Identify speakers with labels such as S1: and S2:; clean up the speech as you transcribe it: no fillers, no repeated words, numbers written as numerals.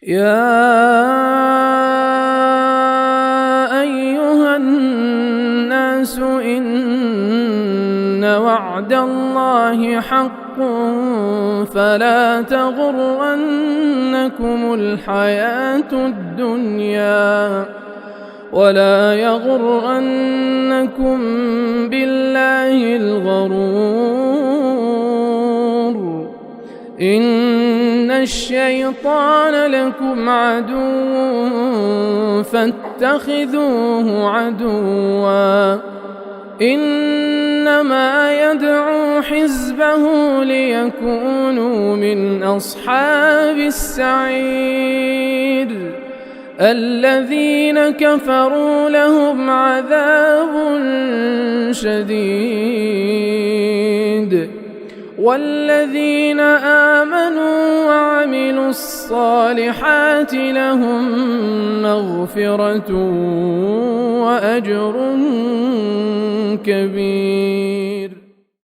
S1: يا أيها الناس إن وعد الله حق فلا تغرنكم الحياة الدنيا ولا يغرنكم بالله الغرور إن الشيطان لكم عدو فاتخذوه عدوا إنما يدعو حزبه ليكونوا من أصحاب السعير الذين كفروا لهم عذاب شديد والذين آمنوا وعملوا الصالحات لهم مغفرة وأجر كبير.